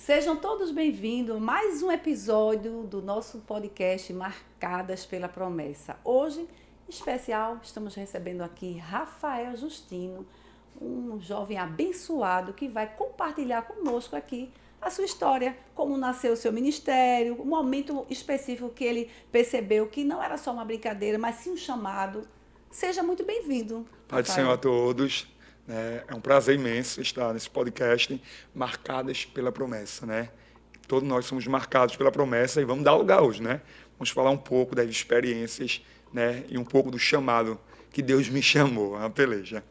Sejam todos bem-vindos a mais um episódio do nosso podcast Marcadas pela Promessa. Hoje, em especial, estamos recebendo aqui Rafael Justino, um jovem abençoado que vai compartilhar conosco aqui a sua história, como nasceu o seu ministério, um momento específico que ele percebeu que não era só uma brincadeira, mas sim um chamado. Seja muito bem-vindo, Pai do Senhor a todos. É um prazer imenso estar nesse podcast, Marcadas pela Promessa, né? Todos nós somos marcados pela promessa e vamos dar lugar hoje, né? Vamos falar um pouco das experiências, né? E um pouco do chamado que Deus me chamou, a peleja.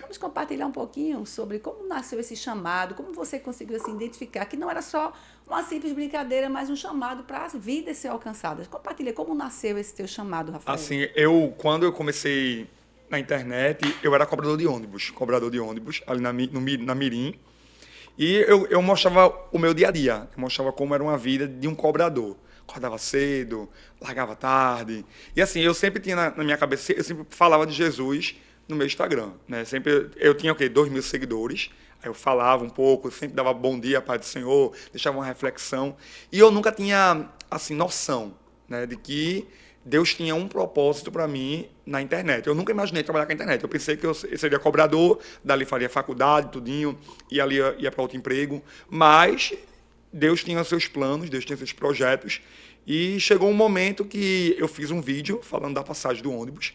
Vamos compartilhar um pouquinho sobre como nasceu esse chamado, como você conseguiu assim, identificar que não era só uma simples brincadeira, mas um chamado para as vidas ser alcançadas. Compartilha como nasceu esse teu chamado, Rafael. Assim, quando eu comecei na internet, eu era cobrador de ônibus, ali na Mirim. E eu mostrava o meu dia a dia, eu mostrava como era uma vida de um cobrador. Acordava cedo, largava tarde. E assim, eu sempre tinha na minha cabeça, eu sempre falava de Jesus no meu Instagram, né? Sempre, eu tinha o quê? 2.000 seguidores. Aí eu falava um pouco, eu sempre dava bom dia, Pai do Senhor, deixava uma reflexão. E eu nunca tinha, assim, noção, né, de que Deus tinha um propósito para mim na internet. Eu nunca imaginei trabalhar com a internet. Eu pensei que eu seria cobrador, dali faria faculdade, tudinho, e ali ia para outro emprego. Mas Deus tinha seus planos, Deus tinha seus projetos. E chegou um momento que eu fiz um vídeo falando da passagem do ônibus.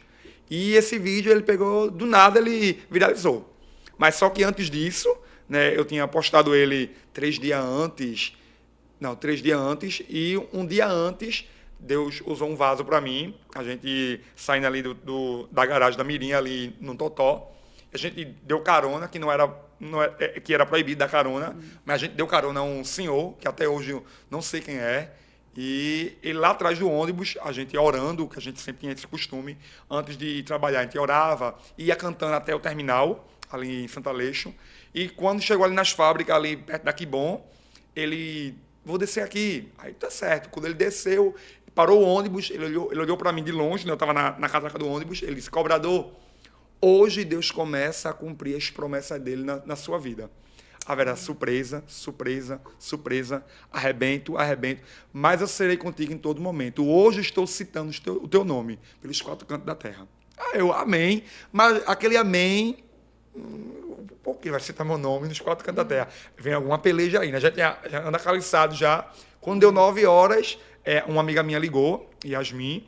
E esse vídeo, ele pegou, do nada, ele viralizou. Mas só que antes disso, né, eu tinha postado ele 3 dias antes, e um dia antes, Deus usou um vaso para mim, a gente saindo ali da garagem da Mirim, ali no Totó, a gente deu carona, que era proibido dar carona, mas a gente deu carona a um senhor, que até hoje eu não sei quem é, e ele lá atrás do ônibus, a gente orando, que a gente sempre tinha esse costume, antes de trabalhar, a gente orava, ia cantando até o terminal, ali em Santo Aleixo, e quando chegou ali nas fábricas, ali perto da Quibon, ele, vou descer aqui, aí tá certo, quando ele desceu, parou o ônibus, ele olhou para mim de longe, né? Eu estava na catraca do ônibus, ele disse, cobrador, hoje Deus começa a cumprir as promessas dele na sua vida. Haverá surpresa, surpresa, surpresa, arrebento, arrebento, mas eu serei contigo em todo momento. Hoje estou citando o teu nome pelos 4 cantos da terra. Eu, amém, mas aquele amém, por que vai citar meu nome nos 4 cantos da terra? Vem alguma peleja aí, né? Já anda caliçado já. Quando deu 9 horas, uma amiga minha ligou, Yasmin,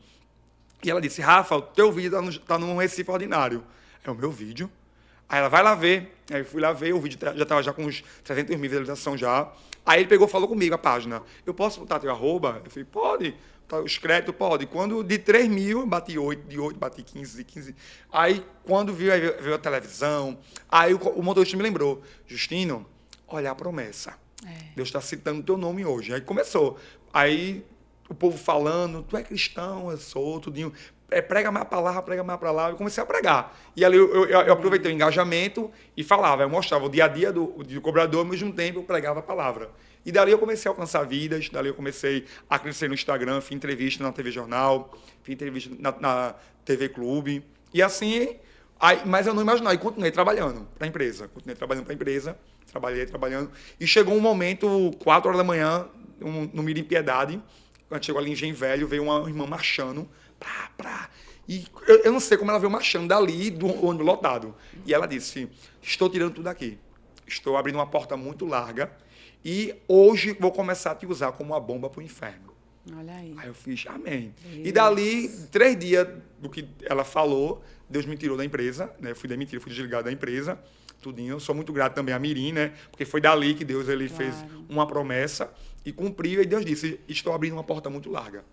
e ela disse, Rafa, o teu vídeo está num Recife Ordinário. É o meu vídeo? Aí ela, vai lá ver. Aí eu fui lá ver, o vídeo já estava já com uns 300 mil visualizações já. Aí ele pegou e falou comigo, a página, eu posso botar teu arroba? Eu falei, pode. Os créditos, pode. Quando de 3 mil, bati 8, de 8, bati 15, de 15. Aí, quando veio a televisão, aí o motorista me lembrou, Justino, olha a promessa. Deus está citando o teu nome hoje. Aí começou. Aí o povo falando, tu é cristão, eu sou, tudinho. Prega mais para lá, prega mais para lá. Eu comecei a pregar. E ali eu aproveitei o engajamento e falava. Eu mostrava o dia a dia do cobrador, ao mesmo tempo eu pregava a palavra. E dali eu comecei a alcançar vidas, dali eu comecei a crescer no Instagram, fiz entrevista na TV Jornal, fiz entrevista na TV Clube. E assim, mas eu não imaginava. E continuei trabalhando para a empresa. Trabalhando. E chegou um momento, 4 horas da manhã, no Mirim Piedade, quando chegou ali em Engenho Velho, veio uma irmã marchando, e eu não sei como ela veio marchando dali, do ônibus lotado. E ela disse, estou tirando tudo aqui. Estou abrindo uma porta muito larga e hoje vou começar a te usar como uma bomba para o inferno. Olha aí. Aí eu fiz, amém. Deus. E dali, 3 dias do que ela falou, Deus me tirou da empresa, né? Eu fui demitido, fui desligado da empresa, tudinho. Eu sou muito grato também a Mirim, né? Porque foi dali que Deus fez uma promessa e cumpriu. E Deus disse, estou abrindo uma porta muito larga.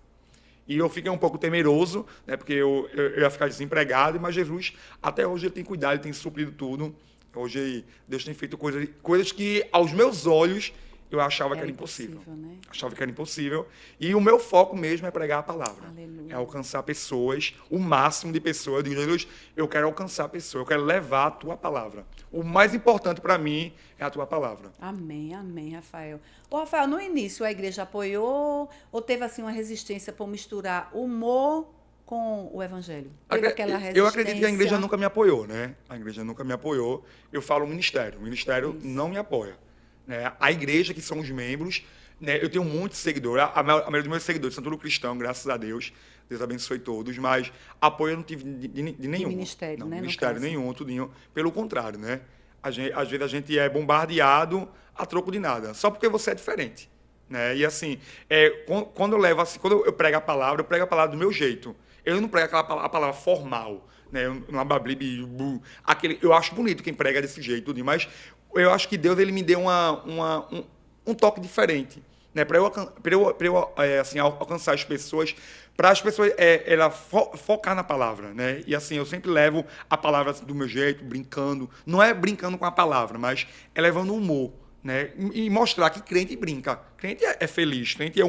E eu fiquei um pouco temeroso, né? Porque eu ia ficar desempregado, mas Jesus, até hoje, ele tem cuidado, ele tem suprido tudo. Hoje, Deus tem feito coisas que, aos meus olhos, eu achava que era impossível. Né? Achava que era impossível. E o meu foco mesmo é pregar a palavra. Aleluia. É alcançar pessoas, o máximo de pessoas. Eu digo, Jesus, eu quero alcançar pessoas, eu quero levar a tua palavra. O mais importante para mim é a tua palavra. Amém, amém, Rafael. Ô, Rafael, no início a igreja apoiou ou teve assim uma resistência por misturar humor com o evangelho? Teve aquela resistência? Eu acredito que a igreja nunca me apoiou, né? A igreja nunca me apoiou. Eu falo o ministério não me apoia. né? A igreja, que são os membros, né? Eu tenho muitos seguidores, a maioria dos meus seguidores são todos cristãos, graças a Deus. Deus abençoe todos, mas apoio eu não tive de nenhum. ministério, não, né, no ministério caso. nenhum, tudinho. Pelo contrário, né? Às vezes a gente é bombardeado a troco de nada, só porque você é diferente. Né? E assim, quando eu levo assim, quando eu prego a palavra, eu prego a palavra do meu jeito. Eu não prego a palavra formal, né? Uma bablibi, eu acho bonito quem prega desse jeito, tudinho, mas eu acho que Deus ele me deu um toque diferente, né? Para eu assim, alcançar as pessoas, para as pessoas focar na palavra, né? E assim, eu sempre levo a palavra assim, do meu jeito, brincando, não é brincando com a palavra, mas é levando humor, né? E mostrar que crente brinca, crente é feliz, crente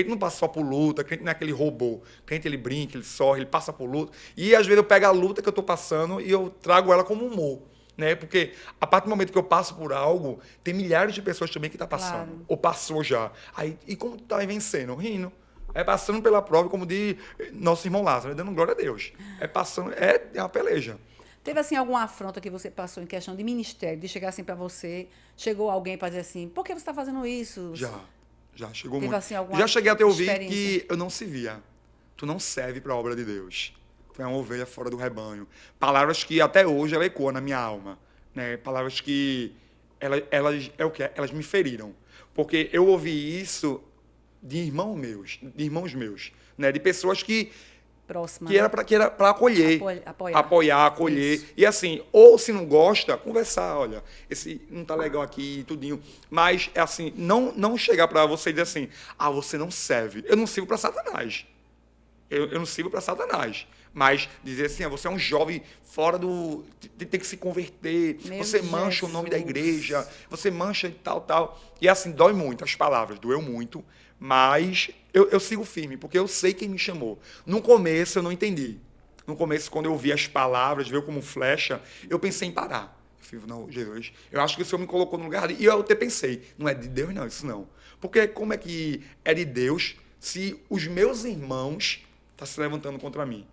não passa só por luta, crente não é aquele robô, crente ele brinca, ele sorri, ele passa por luta, e às vezes eu pego a luta que eu estou passando e eu trago ela como humor. Né? Porque a partir do momento que eu passo por algo, tem milhares de pessoas também que estão passando, Claro. ou passou já. Aí, e como tu tá aí vencendo? Rindo. É passando pela prova, como diz nosso irmão Lázaro, dando glória a Deus. É passando, é uma peleja. Teve, assim, alguma afronta que você passou em questão de ministério, de chegar assim para você, chegou alguém para dizer assim, por que você está fazendo isso? Já chegou Teve, muito. assim, alguma Já cheguei até ouvir experiência? que eu não servia. Tu não serve para a obra de Deus. Tu é uma ovelha fora do rebanho. Palavras que até hoje ela ecoa na minha alma. Né? Palavras que elas me feriram. Porque eu ouvi isso de irmãos meus, né? De pessoas que Próxima, que era para acolher, apoiar, acolher. Isso. E assim, ou se não gosta, conversar, olha, esse não tá legal aqui, tudinho. Mas é assim, não chegar para você e dizer assim, você não serve. Eu não sirvo para Satanás. Eu não sirvo para Satanás. Mas dizer assim, você é um jovem fora do... Tem que se converter. Meu você mancha Jesus. o nome da igreja. Você mancha e tal. E assim, dói muito as palavras. Doeu muito. Mas eu sigo firme, porque eu sei quem me chamou. No começo, eu não entendi. No começo, quando eu vi as palavras, veio como flecha, eu pensei em parar. Eu falei, não, Jesus, eu acho que o Senhor me colocou no lugar ali. E eu até pensei, não é de Deus, não, isso não. Porque como é que é de Deus se os meus irmãos estão se levantando contra mim?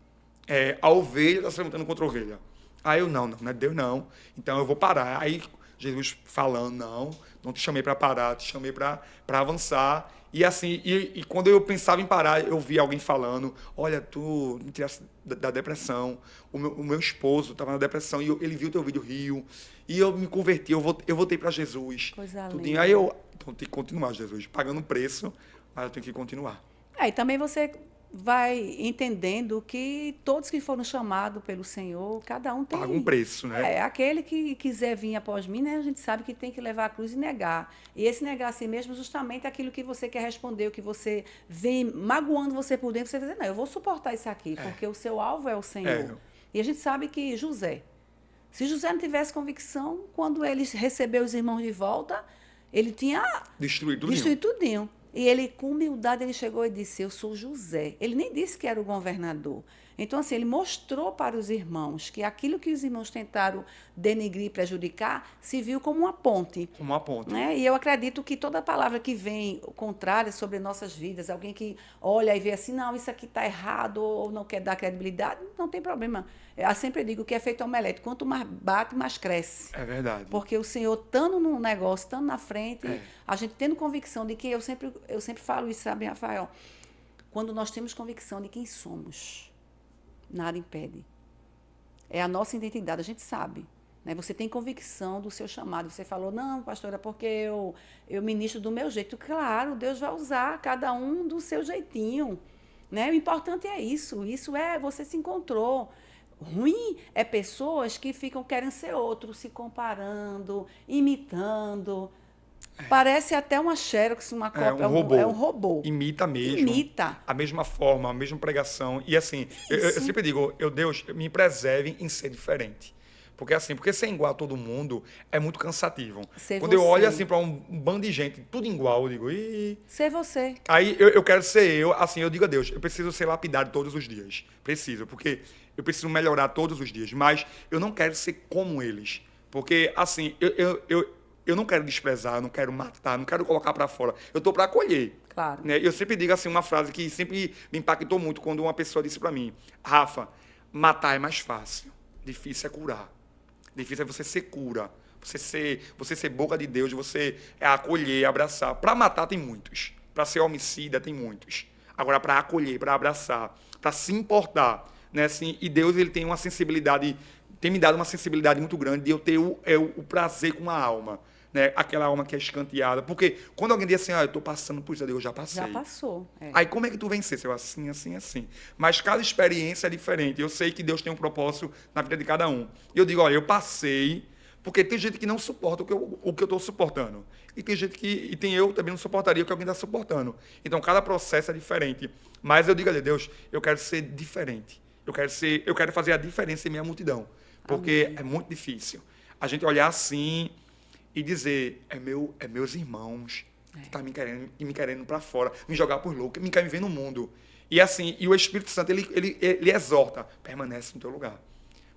A ovelha está se levantando contra a ovelha. Aí eu, não é Deus, não. Então eu vou parar. Aí Jesus falando, não te chamei para parar, te chamei para avançar. E assim, e quando eu pensava em parar, eu via alguém falando, olha, tu me tiraste da depressão, o meu esposo estava na depressão, e ele viu o teu vídeo, riu, e eu me converti, eu voltei para Jesus. Coisa Tudinho. linda. Aí eu tenho que continuar, Jesus, pagando preço, mas eu tenho que continuar. E também você vai entendendo que todos que foram chamados pelo Senhor, cada um tem... Paga um preço, né? Aquele que quiser vir após mim, né, a gente sabe que tem que levar a cruz e negar. E esse negar a si mesmo, justamente aquilo que você quer responder, o que você vem magoando você por dentro, você vai dizer, não, eu vou suportar isso aqui, porque o seu alvo é o Senhor. E a gente sabe que se José não tivesse convicção, quando ele recebeu os irmãos de volta, ele tinha Destruído tudinho. E ele, com humildade, ele chegou e disse, eu sou José. Ele nem disse que era o governador. Então, assim, ele mostrou para os irmãos que aquilo que os irmãos tentaram denegrir, prejudicar, se viu como uma ponte. Como uma ponte. Né? E eu acredito que toda palavra que vem contrária sobre nossas vidas, alguém que olha e vê assim, não, isso aqui está errado, ou não quer dar credibilidade, não tem problema. Eu sempre digo que é feito omelete. Quanto mais bate, mais cresce. É verdade. Porque o Senhor, estando no negócio, estando na frente, a gente tendo convicção de que eu sempre falo isso, sabe, Rafael? Quando nós temos convicção de quem somos, nada impede. É a nossa identidade, a gente sabe. Né? Você tem convicção do seu chamado. Você falou, não, pastora, porque eu ministro do meu jeito. Claro, Deus vai usar cada um do seu jeitinho. Né? O importante é isso. Isso é, você se encontrou. Ruim é pessoas que ficam querendo ser outro, se comparando, imitando. Parece até uma xerox, uma cópia. É um robô. Imita mesmo. Imita. A mesma forma, a mesma pregação. E assim, eu sempre digo, Deus, me preserve em ser diferente. Porque ser igual a todo mundo é muito cansativo. Quando eu olho assim para um bando de gente, tudo igual, eu digo, ih. Ser você. Aí eu quero ser eu, assim, eu digo a Deus, eu preciso ser lapidado todos os dias. Preciso, porque eu preciso melhorar todos os dias. Mas eu não quero ser como eles. Porque, assim, eu não quero desprezar, eu não quero matar, não quero colocar para fora. Eu estou para acolher. Claro. Né? Eu sempre digo assim uma frase que sempre me impactou muito quando uma pessoa disse para mim, Rafa, matar é mais fácil, difícil é curar. Difícil é você ser cura. Você ser boca de Deus, você acolher, abraçar. Para matar tem muitos. Para ser homicida tem muitos. Agora, para acolher, para abraçar, para se importar, né? Assim, e Deus, ele tem uma sensibilidade, tem me dado uma sensibilidade muito grande de eu ter o prazer com a alma, né? Aquela alma que é escanteada. Porque quando alguém diz assim, eu estou passando por isso, eu já passei. Já passou. Aí como é que tu vencesse? Eu assim, assim, assim. Mas cada experiência é diferente. Eu sei que Deus tem um propósito na vida de cada um. E eu digo, olha, eu passei, porque tem gente que não suporta o que eu estou suportando. E tem gente e tem eu também não suportaria o que alguém está suportando. Então, cada processo é diferente. Mas eu digo a Deus, eu quero ser diferente. Eu quero fazer a diferença em minha multidão. Porque Amém. é muito difícil. A gente olhar assim e dizer, meus irmãos que tá me querendo para fora, me jogar por louco, me quer me ver no mundo. E assim, e o Espírito Santo, ele exorta, permanece no teu lugar.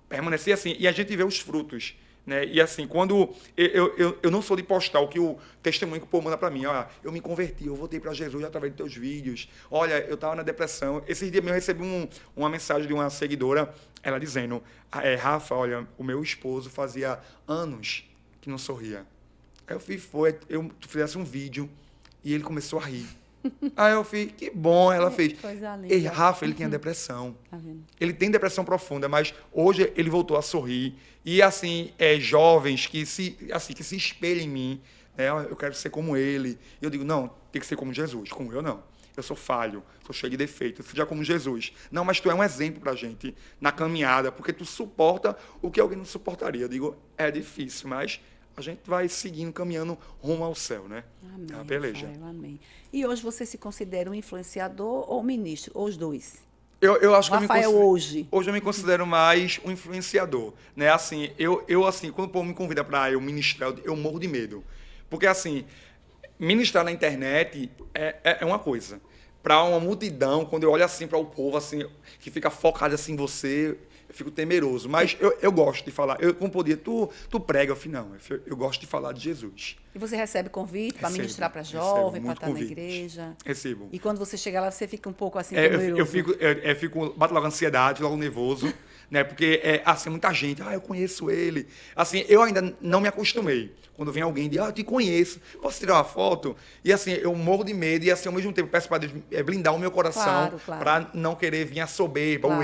Permanece assim, e a gente vê os frutos. Né? E assim, quando eu não sou de postar o que o testemunho que o povo manda para mim, olha, eu me converti, eu voltei para Jesus através dos teus vídeos, olha, eu estava na depressão. Esses dias eu recebi uma mensagem de uma seguidora, ela dizendo, Rafa, olha, o meu esposo fazia anos que não sorria. Aí eu fizesse um vídeo e ele começou a rir. Aí eu fiz, que bom, ela fez. Coisa linda. E Rafa, ele tinha depressão. Tá vendo? Ele tem depressão profunda, mas hoje ele voltou a sorrir. E assim, jovens que se espelhem em mim, né? Eu quero ser como ele. E eu digo, não, tem que ser como Jesus, como eu não. Eu sou falho, sou cheio de defeitos, seja como Jesus. Não, mas tu é um exemplo pra gente na caminhada, porque tu suporta o que alguém não suportaria. Eu digo, é difícil, mas a gente vai seguindo, caminhando rumo ao céu, né? Amém, É uma peleja. Rafael, amém. E hoje você se considera um influenciador ou ministro? Ou os dois? Eu acho que Rafael, hoje eu me considero mais um influenciador, né? Assim, assim, quando o povo me convida para eu ministrar, eu morro de medo. Porque assim, ministrar na internet é uma coisa. Para uma multidão, quando eu olho assim para o povo assim, que fica focado assim em você, eu fico temeroso. Mas eu gosto de falar. Como podia, tu prega, eu falei, não, eu gosto de falar de Jesus. E você recebe convite para Recebo, ministrar para recebo jovem, para muito estar na convites. igreja? Recebo. E quando você chega lá, você fica um pouco assim, Eu temeroso? fico, bato logo ansiedade, logo nervoso, né? Porque assim, muita gente, eu conheço ele. Assim, eu ainda não me acostumei. Quando vem alguém e diz, eu te conheço, posso tirar uma foto? E assim, eu morro de medo e assim, ao mesmo tempo peço para Deus blindar o meu coração Claro. para não querer vir a soberba, ou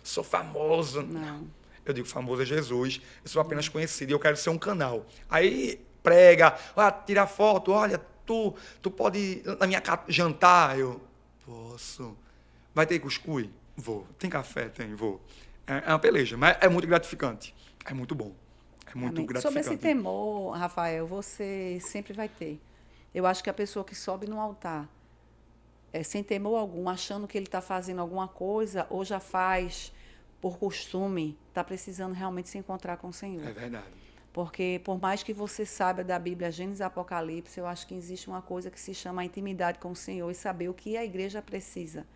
sou famoso. Não. Eu digo, famoso é Jesus, eu sou apenas conhecido e eu quero ser um canal. Aí prega, tira foto, olha, tu pode ir na minha casa jantar? Eu, posso. Vai ter cuscuz? Vou. Tem café? Tem, vou. É uma peleja, mas é muito gratificante. É muito bom. É muito Amém. gratificante. Sobre esse temor, Rafael, você sempre vai ter. Eu acho que a pessoa que sobe no altar, sem temor algum, achando que ele está fazendo alguma coisa, ou já faz por costume, está precisando realmente se encontrar com o Senhor. É verdade. Porque, por mais que você saiba da Bíblia, Gênesis e Apocalipse, eu acho que existe uma coisa que se chama a intimidade com o Senhor e saber o que a igreja precisa.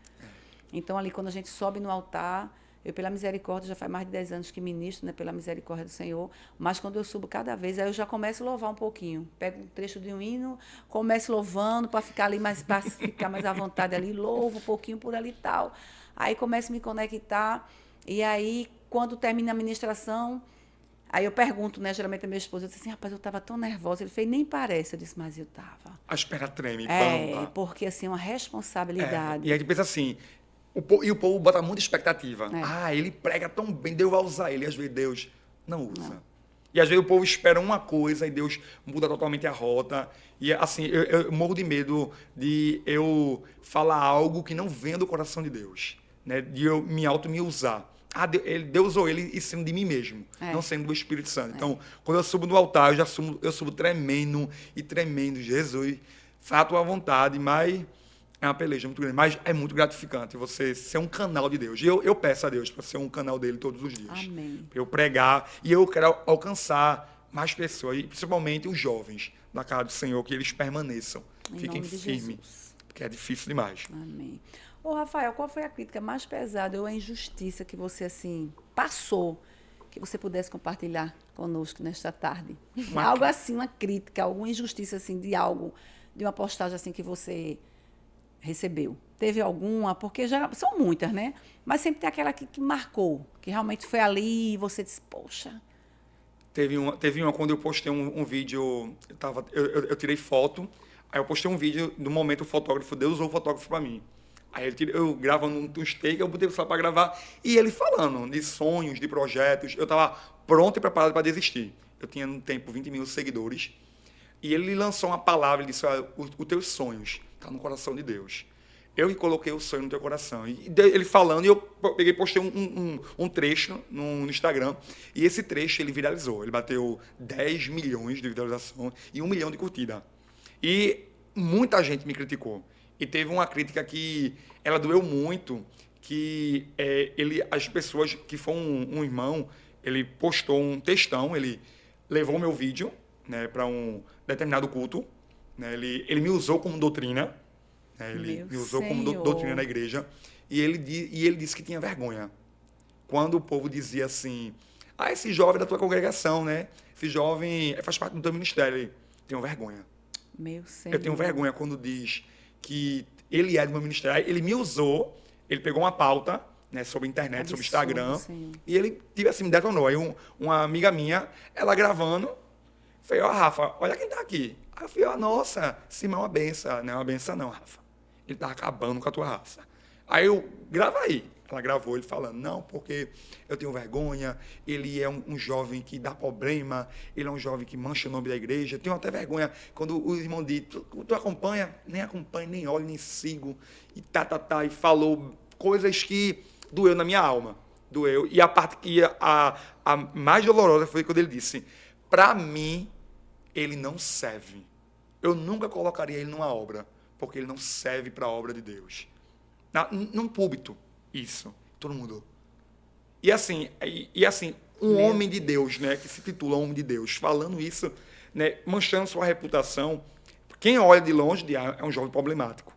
Então, ali, quando a gente sobe no altar, eu, pela misericórdia, já faz mais de 10 anos que ministro, né, pela misericórdia do Senhor, mas quando eu subo cada vez, aí eu já começo a louvar um pouquinho. Pego um trecho de um hino, começo louvando para ficar ali mais, para ficar mais à vontade ali, louvo um pouquinho por ali e tal. Aí começo a me conectar, e aí, quando termina a ministração, aí eu pergunto, né, geralmente a minha esposa, eu disse assim, rapaz, eu estava tão nervosa. Ele fez, nem parece. Eu disse, mas eu estava. A espera treme. Porque assim, é uma responsabilidade. E aí pensa assim, o povo bota muita expectativa. Ele prega tão bem, Deus vai usar ele. E às vezes Deus não usa. Não. E às vezes o povo espera uma coisa e Deus muda totalmente a rota. E assim, eu morro de medo de eu falar algo que não venha do coração de Deus. Né? De eu me usar. Deus usou ele e sendo de mim mesmo, não sendo do Espírito Santo. Então, quando eu subo no altar, eu subo tremendo e tremendo. Jesus, faz a tua vontade, mas é uma peleja muito grande. Mas é muito gratificante você ser um canal de Deus. E eu peço a Deus para ser um canal dele todos os dias. Amém. Para eu pregar. E eu quero alcançar mais pessoas, e principalmente os jovens da casa do Senhor, que eles permaneçam, fiquem firmes. Porque é difícil demais. Amém. Ô, Rafael, qual foi a crítica mais pesada ou a injustiça que você, assim, passou, que você pudesse compartilhar conosco nesta tarde? Algo assim, uma crítica, alguma injustiça, assim, de algo, de uma postagem, assim, que você recebeu. Teve alguma? Porque já são muitas, né? Mas sempre tem aquela que marcou, que realmente foi ali e você disse, poxa, Teve uma quando eu postei um vídeo, eu tirei foto, aí eu postei um vídeo, no momento o fotógrafo, Deus usou o fotógrafo para mim. Aí eu gravando um take, eu botei o celular para gravar, e ele falando de sonhos, de projetos, eu estava pronto e preparado para desistir. Eu tinha, no tempo, 20 mil seguidores, e ele lançou uma palavra, ele disse, olha, os teus sonhos estão no coração de Deus. Eu que coloquei o sonho no teu coração. E ele falando, e eu peguei e postei um trecho no Instagram. E esse trecho ele viralizou. Ele bateu 10 milhões de visualização e 1 milhão de curtida. E muita gente me criticou. E teve uma crítica que ela doeu muito, que as pessoas, que foi um irmão, ele postou um textão, ele levou meu vídeo, né, para um determinado culto. Né, ele me usou como doutrina. Ele me usou como doutrina na igreja. E ele disse que tinha vergonha. Quando o povo dizia assim, esse jovem é da tua congregação, né? Esse jovem faz parte do teu ministério. Ele, tenho vergonha. Meu Senhor. Eu tenho vergonha quando diz que ele é do meu ministério. Ele me usou, ele pegou uma pauta, né, sobre a internet, sobre Instagram. Senhor. E ele, assim, me detonou. Aí uma amiga minha, ela gravando, falei, Rafa, olha quem tá aqui. Aí eu falei, nossa, Simão é uma benção. Não é uma benção não, Rafa. Ele tá acabando com a tua raça. Aí eu, grava aí. Ela gravou ele falando, não, porque eu tenho vergonha, ele é um jovem que dá problema, ele é um jovem que mancha o nome da igreja. Eu tenho até vergonha quando o irmão diz, tu acompanha? Nem acompanho, nem olho, nem sigo. E e falou coisas que doeu na minha alma. Doeu. E a parte que a mais dolorosa foi quando ele disse, para mim, ele não serve. Eu nunca colocaria ele numa obra, porque ele não serve para a obra de Deus. Num púlpito, isso. Todo mundo. E assim, homem de Deus, né, que se titula homem de Deus, falando isso, né, manchando sua reputação, quem olha de longe é um jovem problemático.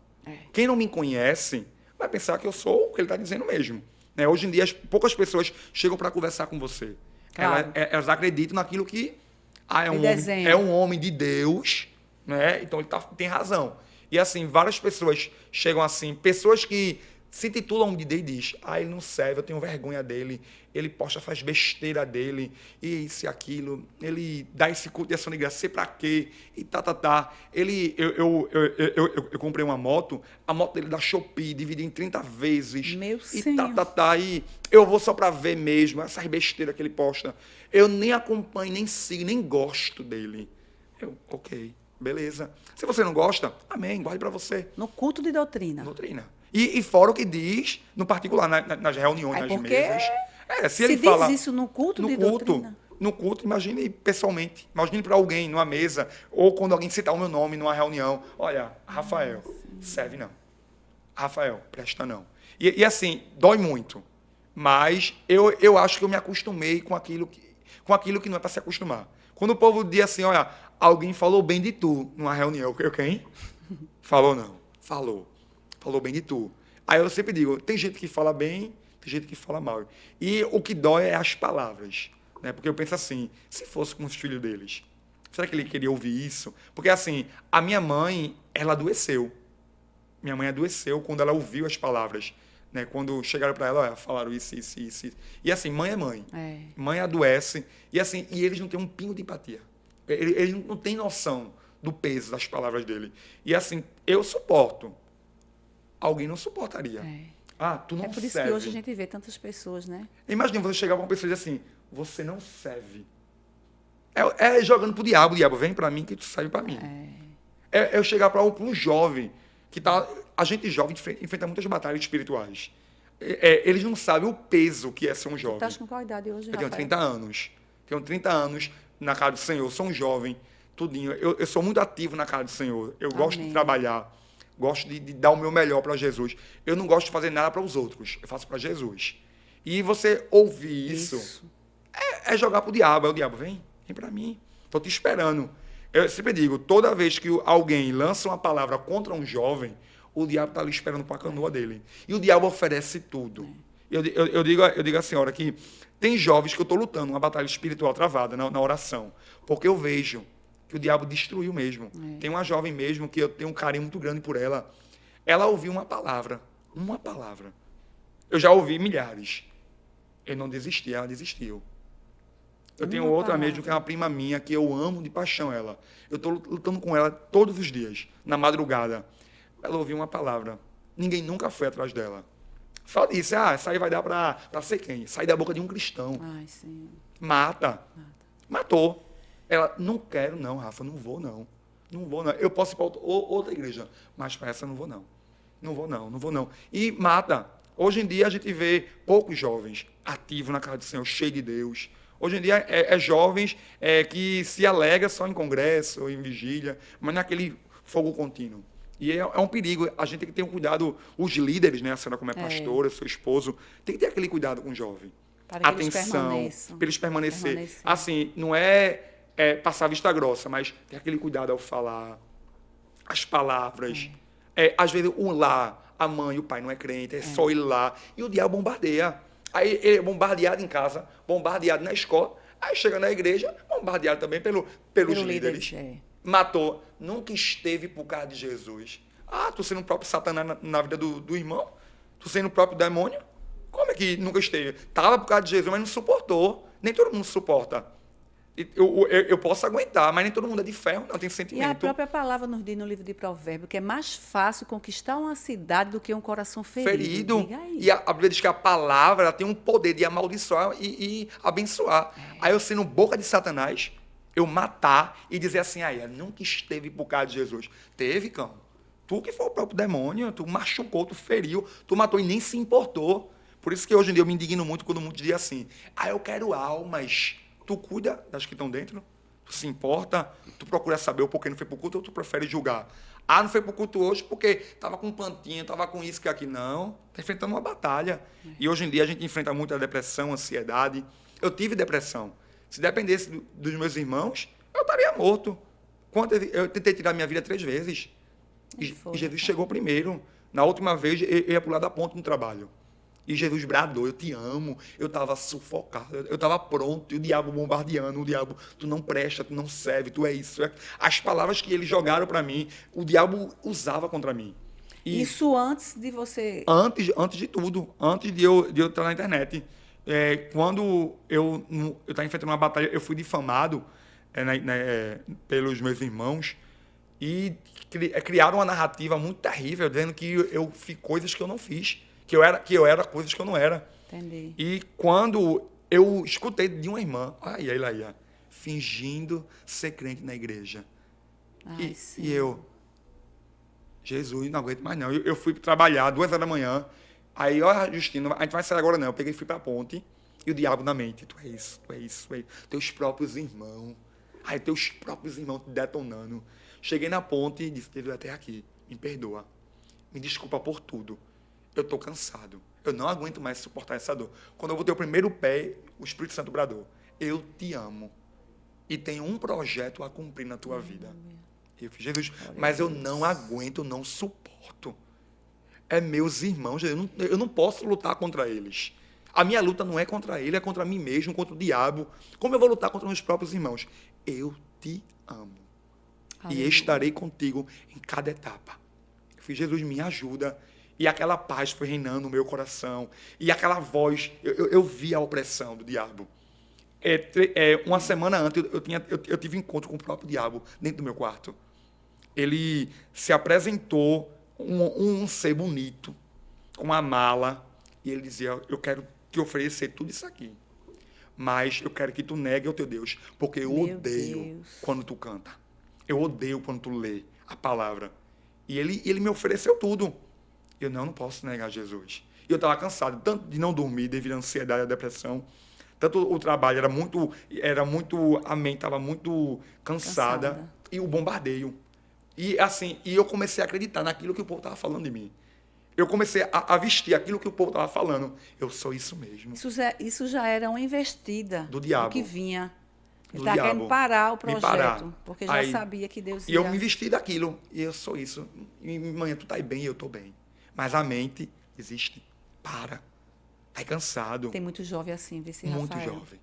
Quem não me conhece vai pensar que eu sou o que ele está dizendo mesmo. Né? Hoje em dia, poucas pessoas chegam para conversar com você. Claro. Elas acreditam naquilo que é um homem de Deus, né? Então ele tem razão. E assim, várias pessoas chegam assim, pessoas que se titulam de Deus e diz, ele não serve, eu tenho vergonha dele, ele posta, faz besteira dele, e isso e aquilo, ele dá esse culto de ação de graça, sei pra quê, e eu comprei uma moto, a moto dele da Shopee, dividi em 30 vezes, Meu e Senhor. e eu vou só pra ver mesmo, essas besteiras que ele posta, eu nem acompanho, nem sigo, nem gosto dele. Ok. Beleza. Se você não gosta, amém, guarde para você. No culto de doutrina. Doutrina. E fora o que diz no particular, nas reuniões, nas mesas. Se ele fala, diz isso no culto de doutrina. No culto, imagine pessoalmente. Imagine para alguém numa mesa, ou quando alguém citar o meu nome numa reunião. Olha, Rafael, serve não. Rafael, presta não. E assim, dói muito. Mas eu acho que eu me acostumei com aquilo que não é para se acostumar. Quando o povo diz assim, olha, alguém falou bem de tu numa reunião. Eu quem? Falou não. Falou bem de tu. Aí eu sempre digo, tem gente que fala bem, tem gente que fala mal. E o que dói é as palavras. Né? Porque eu penso assim, se fosse com os filhos deles, será que ele queria ouvir isso? Porque assim, a minha mãe, ela adoeceu. Minha mãe adoeceu quando ela ouviu as palavras. Né? Quando chegaram para ela, falaram isso. E assim, mãe é mãe. Mãe adoece. E assim, e eles não têm um pingo de empatia. Eles não têm noção do peso das palavras dele. E assim, eu suporto. Alguém não suportaria. Tu não serve. É por isso que hoje a gente vê tantas pessoas, né? Imagina você chegar para uma pessoa e dizer assim, você não serve. É jogando pro diabo, o diabo vem para mim que tu serve para mim. É eu chegar para um jovem, que tá... A gente jovem enfrenta muitas batalhas espirituais. Eles não sabem o peso que é ser um jovem. Você está com qual idade hoje, Rafael? Eu tenho 30 anos. Tenho 30 anos na casa do Senhor. Sou um jovem, tudinho. Eu sou muito ativo na casa do Senhor. Eu gosto de trabalhar. Gosto de dar o meu melhor para Jesus. Eu não gosto de fazer nada para os outros. Eu faço para Jesus. E você ouvir isso é jogar pro diabo. Aí o diabo, vem para mim. Estou te esperando. Eu sempre digo, toda vez que alguém lança uma palavra contra um jovem, o diabo está ali esperando para a canoa dele. E o diabo oferece tudo. Eu digo à senhora que tem jovens que eu estou lutando, uma batalha espiritual travada na oração. Porque eu vejo que o diabo destruiu mesmo. Tem uma jovem mesmo que eu tenho um carinho muito grande por ela. Ela ouviu uma palavra. Uma palavra. Eu já ouvi milhares. Eu não desisti, ela desistiu. Eu tenho Uma outra palavra. mesmo, que é uma prima minha, que eu amo de paixão ela. Eu estou lutando com ela todos os dias, na madrugada. Ela ouviu uma palavra. Ninguém nunca foi atrás dela. Só disse, essa aí vai dar para ser quem? Sair da boca de um cristão. Ai, sim. Mata. Matou. Ela, não quero não, Rafa, não vou não. Não vou não. Eu posso ir para outra igreja, mas para essa eu não vou não. Não vou não, não vou não. E mata. Hoje em dia a gente vê poucos jovens ativos na casa do Senhor, cheios de Deus. Hoje em dia é jovens que se alegram só em congresso, em vigília, mas naquele fogo contínuo. E é um perigo. A gente tem que ter um cuidado, os líderes, né? A senhora como é pastora, seu esposo, tem que ter aquele cuidado com o jovem. Para que eles permaneçam. Para eles permanecer. Assim, não é passar vista grossa, mas ter aquele cuidado ao falar, as palavras. Às vezes, o lá, a mãe, o pai não é crente, é só ele lá. E o diabo bombardeia. Aí ele é bombardeado em casa, bombardeado na escola, aí chega na igreja, bombardeado também pelos líderes. Matou. Nunca esteve por causa de Jesus. Tu sendo o próprio Satanás na vida do irmão? Tu sendo o próprio demônio? Como é que nunca esteve? Estava por causa de Jesus, mas não suportou. Nem todo mundo suporta. Eu posso aguentar, mas nem todo mundo é de ferro, não tem sentimento. E a própria palavra nos diz no livro de Provérbios que é mais fácil conquistar uma cidade do que um coração ferido. E a Bíblia diz que a palavra ela tem um poder de amaldiçoar e abençoar. Aí eu sendo boca de Satanás, eu matar e dizer assim, nunca esteve por causa de Jesus. Teve, cão. Tu que foi o próprio demônio, tu machucou, tu feriu, tu matou e nem se importou. Por isso que hoje em dia eu me indigno muito quando o mundo diz assim, eu quero almas. Tu cuida das que estão dentro? Tu se importa? Tu procura saber o porquê não foi pro culto ou tu prefere julgar? Não foi pro culto hoje porque estava com plantinha, estava com isso, que aqui. Não, está enfrentando uma batalha. E hoje em dia a gente enfrenta muito a depressão, a ansiedade. Eu tive depressão. Se dependesse dos meus irmãos, eu estaria morto. Eu tentei tirar minha vida 3 vezes. E Jesus chegou primeiro. Na última vez, eu ia pular da ponte no trabalho. E Jesus bradou, eu te amo. Eu estava sufocado, eu estava pronto. E o diabo bombardeando, o diabo, tu não presta, tu não serve, tu é isso. As palavras que eles jogaram para mim, o diabo usava contra mim. E isso antes de você... Antes de tudo, antes de eu estar na internet. Quando eu estava enfrentando uma batalha, eu fui difamado pelos meus irmãos e criaram uma narrativa muito terrível, dizendo que eu fiz coisas que eu não fiz. Que eu era coisas que eu não era. Entendi. E quando eu escutei de uma irmã, fingindo ser crente na igreja. E eu, Jesus, não aguento mais não. Eu fui trabalhar 2 horas da manhã. Aí, Justino, a gente vai sair agora não. Eu peguei e fui para a ponte. E o diabo na mente, tu é isso. Teus próprios irmãos. Teus próprios irmãos te detonando. Cheguei na ponte e disse, Jesus, até aqui. Me perdoa. Me desculpa por tudo. Eu estou cansado. Eu não aguento mais suportar essa dor. Quando eu botei o primeiro pé, o Espírito Santo bradou. Eu te amo. E tenho um projeto a cumprir na tua vida. E eu fiz, Jesus, mas eu não aguento, não suporto. Meus irmãos, eu não posso lutar contra eles. A minha luta não é contra ele, é contra mim mesmo, contra o diabo. Como eu vou lutar contra meus próprios irmãos? Eu te amo. Aleluia. E estarei contigo em cada etapa. Eu fiz, Jesus, me ajuda. E aquela paz foi reinando no meu coração. E aquela voz, eu vi a opressão do diabo. Uma semana antes, eu tive encontro com o próprio diabo dentro do meu quarto. Ele se apresentou, um ser bonito, com uma mala. E ele dizia, eu quero te oferecer tudo isso aqui. Mas eu quero que tu negue ao teu Deus. Porque eu odeio quando tu canta. Eu odeio quando tu lê a palavra. E ele me ofereceu tudo. Eu não posso negar Jesus. E eu estava cansado, tanto de não dormir, devido à ansiedade, à depressão. Tanto o trabalho a mente estava muito cansada. E o bombardeio. E eu comecei a acreditar naquilo que o povo estava falando de mim. Eu comecei a vestir aquilo que o povo estava falando. Eu sou isso mesmo. Isso já era uma investida do diabo. Do que vinha. Ele estava querendo parar o projeto. Porque já sabia que Deus ia... E eu me vesti daquilo. E eu sou isso. E manhã tu tá bem e eu estou bem. Mas a mente existe. Para. Tá cansado. Tem muito jovem assim, vice Muito Rafael. jovem.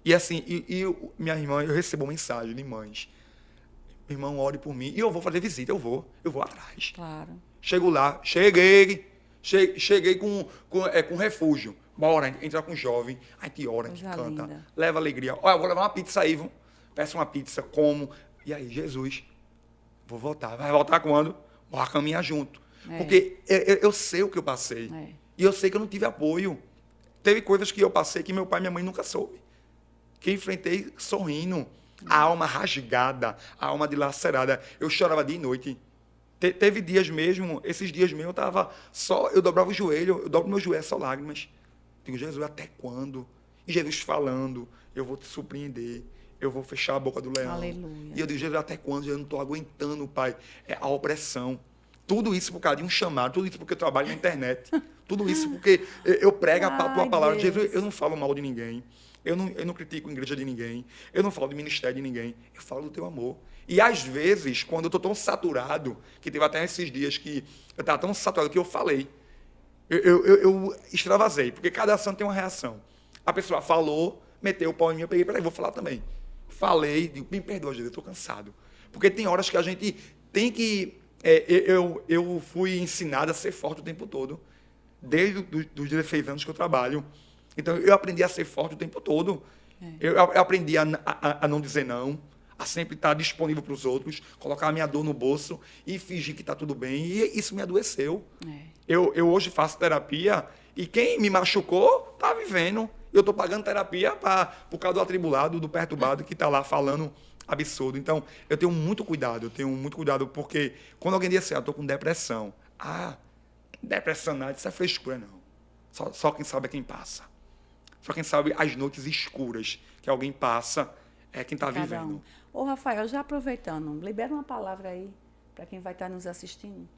E assim, minha irmã, eu recebo mensagem de mães. Irmão, ore por mim. E eu vou fazer visita, eu vou atrás. Claro. Chego lá, cheguei com refúgio. Bora, entra com o jovem, a gente ora, a gente Coisa canta, linda. leva alegria. Olha, eu vou levar uma pizza aí, vamos. Peço uma pizza, como. E aí, Jesus, vou voltar. Vai voltar quando? Bora caminhar junto. É. Porque eu sei o que eu passei. É. E eu sei que eu não tive apoio. Teve coisas que eu passei que meu pai e minha mãe nunca soube. Que eu enfrentei sorrindo. A alma rasgada, a alma dilacerada. Eu chorava dia e noite. Teve dias mesmo, esses dias mesmo, eu tava só, eu dobrava o joelho, eu dobro meu joelho, é só lágrimas. Digo, Jesus, até quando? E Jesus falando, eu vou te surpreender, eu vou fechar a boca do leão. Aleluia. E eu digo, Jesus, até quando? Eu não estou aguentando, Pai, a opressão. Tudo isso por causa de um chamado, tudo isso porque eu trabalho na internet. Tudo isso porque eu prego a tua palavra. Deus. Jesus, eu não falo mal de ninguém. Eu não critico a igreja de ninguém. Eu não falo do ministério de ninguém. Eu falo do teu amor. E às vezes, quando eu estou tão saturado, que teve até esses dias que eu estava tão saturado que eu falei. Eu extravasei, porque cada ação tem uma reação. A pessoa falou, meteu o pau em mim, eu peguei, peraí, vou falar também. Falei, digo, me perdoa, Jesus, eu estou cansado. Porque tem horas que a gente tem que... eu fui ensinado a ser forte o tempo todo, desde os 16 anos que eu trabalho. Então, eu aprendi a ser forte o tempo todo. Eu aprendi a não dizer não, a sempre estar disponível para os outros, colocar a minha dor no bolso e fingir que está tudo bem. E isso me adoeceu. Eu hoje faço terapia e quem me machucou está vivendo. Eu estou pagando terapia por causa do atribulado, do perturbado que está lá falando absurdo. Então, eu tenho muito cuidado. Porque quando alguém diz assim, eu estou com depressão. Depressão nada, isso é frescura, não. Só quem sabe é quem passa. Só quem sabe as noites escuras que alguém passa é quem está vivendo. Ô, Rafael, já aproveitando, libera uma palavra aí para quem vai estar nos assistindo.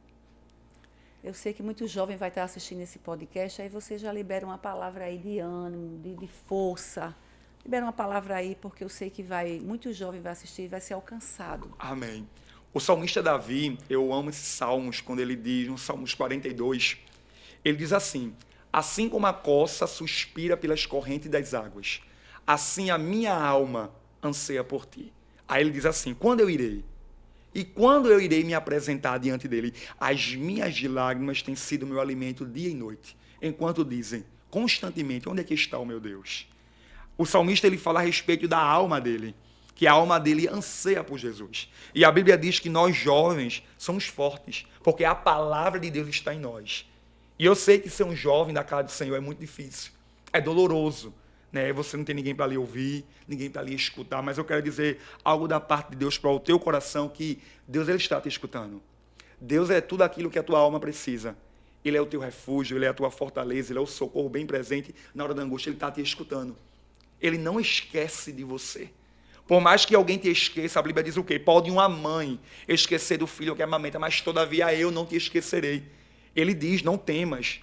Eu sei que muito jovem vai estar assistindo esse podcast, aí você já libera uma palavra aí de ânimo, de força. Libera uma palavra aí, porque eu sei que muito jovem vai assistir e vai ser alcançado. Amém. O salmista Davi, eu amo esses salmos, quando ele diz, no Salmos 42, ele diz assim como a coça suspira pelas correntes das águas, assim a minha alma anseia por ti. Aí ele diz assim, quando eu irei? E quando eu irei me apresentar diante dele? As minhas lágrimas têm sido meu alimento dia e noite, enquanto dizem constantemente, onde é que está o meu Deus? O salmista ele fala a respeito da alma dele, que a alma dele anseia por Jesus. E a Bíblia diz que nós jovens somos fortes, porque a palavra de Deus está em nós. E eu sei que ser um jovem da casa do Senhor é muito difícil, é doloroso, né? Você não tem ninguém para lhe ouvir, ninguém para lhe escutar, mas eu quero dizer algo da parte de Deus para o teu coração, que Deus ele está te escutando. Deus é tudo aquilo que a tua alma precisa. Ele é o teu refúgio, ele é a tua fortaleza, ele é o socorro bem presente na hora da angústia, ele está te escutando. Ele não esquece de você. Por mais que alguém te esqueça, a Bíblia diz o quê? Pode uma mãe esquecer do filho que amamenta, mas todavia eu não te esquecerei. Ele diz, não temas,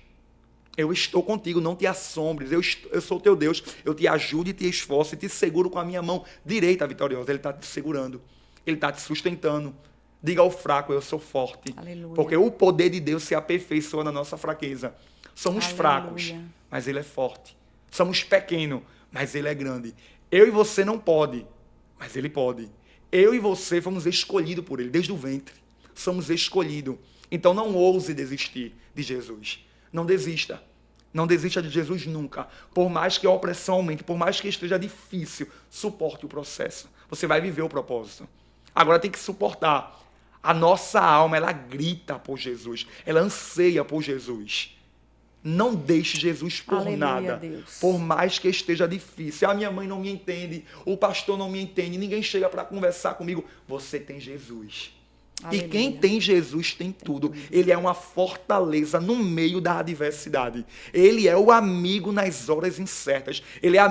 eu estou contigo, não te assombres, eu sou teu Deus, eu te ajudo e te esforço e te seguro com a minha mão direita vitoriosa. Ele está te segurando, ele está te sustentando. Diga ao fraco, eu sou forte. Aleluia. Porque o poder de Deus se aperfeiçoa na nossa fraqueza. Somos fracos, mas ele é forte. Somos pequenos, mas ele é grande. Eu e você não pode, mas ele pode. Eu e você fomos escolhidos por ele, desde o ventre. Somos escolhidos. Então não ouse desistir de Jesus. Não desista. Não desista de Jesus nunca. Por mais que a opressão aumente, por mais que esteja difícil, suporte o processo. Você vai viver o propósito. Agora tem que suportar. A nossa alma, ela grita por Jesus. Ela anseia por Jesus. Não deixe Jesus por Aleluia, nada. Deus. Por mais que esteja difícil. A minha mãe não me entende. O pastor não me entende. Ninguém chega para conversar comigo. Você tem Jesus. Aleluia. E quem tem Jesus tem tudo. Ele é uma fortaleza no meio da adversidade. Ele é o amigo nas horas incertas. Ele é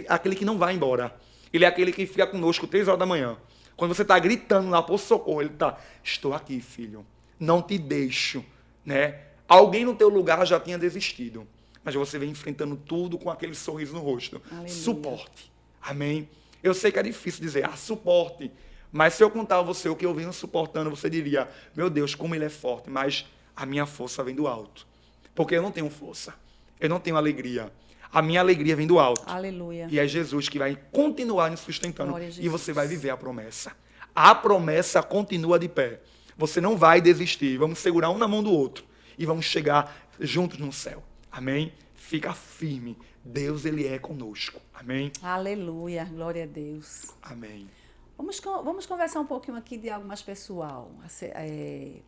aquele que não vai embora. Ele é aquele que fica conosco 3 horas da manhã. Quando você está gritando lá por socorro, ele está, estou aqui, filho. Não te deixo. Né? Alguém no teu lugar já tinha desistido. Mas você vem enfrentando tudo com aquele sorriso no rosto. Aleluia. Suporte. Amém? Eu sei que é difícil dizer, suporte. Mas se eu contar a você o que eu venho suportando, você diria, meu Deus, como ele é forte, mas a minha força vem do alto. Porque eu não tenho força, eu não tenho alegria. A minha alegria vem do alto. Aleluia. E é Jesus que vai continuar nos sustentando. Glória a Jesus. E você vai viver a promessa. A promessa continua de pé. Você não vai desistir. Vamos segurar um na mão do outro. E vamos chegar juntos no céu. Amém? fica firme. Deus, ele é conosco. Amém? Aleluia, glória a Deus. Amém. Vamos conversar um pouquinho aqui de algo mais pessoal.